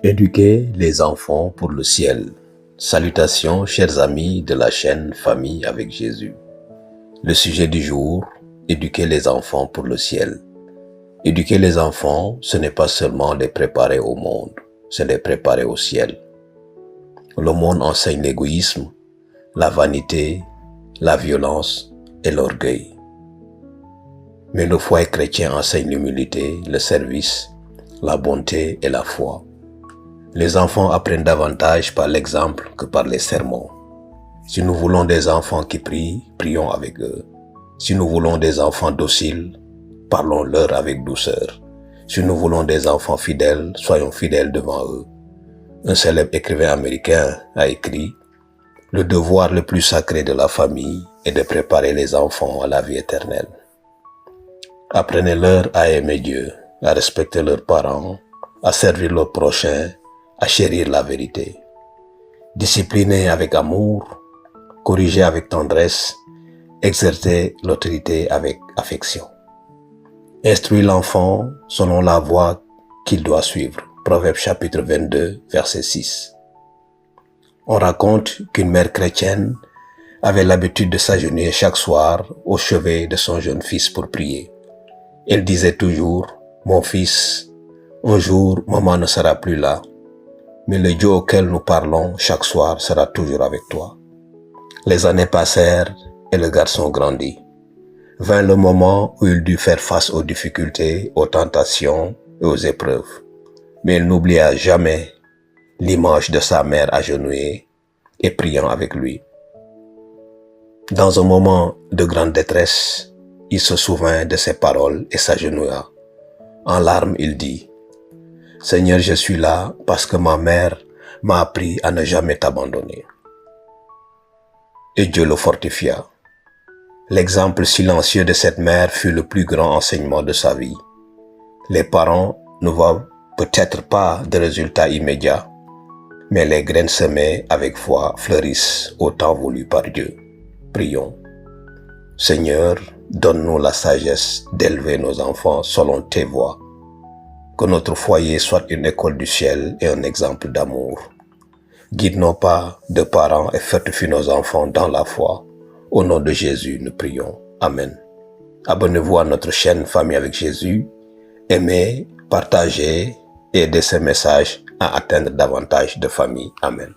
Éduquer les enfants pour le ciel. Salutations, chers amis de la chaîne Famille avec Jésus. Le sujet du jour, éduquer les enfants pour le ciel. Éduquer les enfants, ce n'est pas seulement les préparer au monde, c'est les préparer au ciel. Le monde enseigne l'égoïsme, la vanité, la violence et l'orgueil. Mais le foyer chrétien enseigne l'humilité, le service, la bonté et la foi. Les enfants apprennent davantage par l'exemple que par les sermons. Si nous voulons des enfants qui prient, prions avec eux. Si nous voulons des enfants dociles, parlons-leur avec douceur. Si nous voulons des enfants fidèles, soyons fidèles devant eux. Un célèbre écrivain américain a écrit « Le devoir le plus sacré de la famille est de préparer les enfants à la vie éternelle. » Apprenez-leur à aimer Dieu, à respecter leurs parents, à servir leurs prochains, à chérir la vérité. Discipliner avec amour, corriger avec tendresse, exercer l'autorité avec affection. Instruire l'enfant selon la voie qu'il doit suivre. Proverbe chapitre 22, verset 6. On raconte qu'une mère chrétienne avait l'habitude de s'agenouiller chaque soir au chevet de son jeune fils pour prier. Elle disait toujours, « Mon fils, un jour, maman ne sera plus là, mais le Dieu auquel nous parlons chaque soir sera toujours avec toi. » Les années passèrent et le garçon grandit. Vint le moment où il dut faire face aux difficultés, aux tentations et aux épreuves. Mais il n'oublia jamais l'image de sa mère agenouillée et priant avec lui. Dans un moment de grande détresse, il se souvint de ses paroles et s'agenouilla. En larmes, il dit, « Seigneur, je suis là parce que ma mère m'a appris à ne jamais t'abandonner. » Et Dieu le fortifia. L'exemple silencieux de cette mère fut le plus grand enseignement de sa vie. Les parents ne voient peut-être pas de résultats immédiats, mais les graines semées avec foi fleurissent au temps voulu par Dieu. Prions. Seigneur, donne-nous la sagesse d'élever nos enfants selon tes voies. Que notre foyer soit une école du ciel et un exemple d'amour. Guide nos pas de parents et fortifie nos enfants dans la foi. Au nom de Jésus, nous prions. Amen. Abonnez-vous à notre chaîne Famille avec Jésus. Aimez, partagez et aidez ces messages à atteindre davantage de familles. Amen.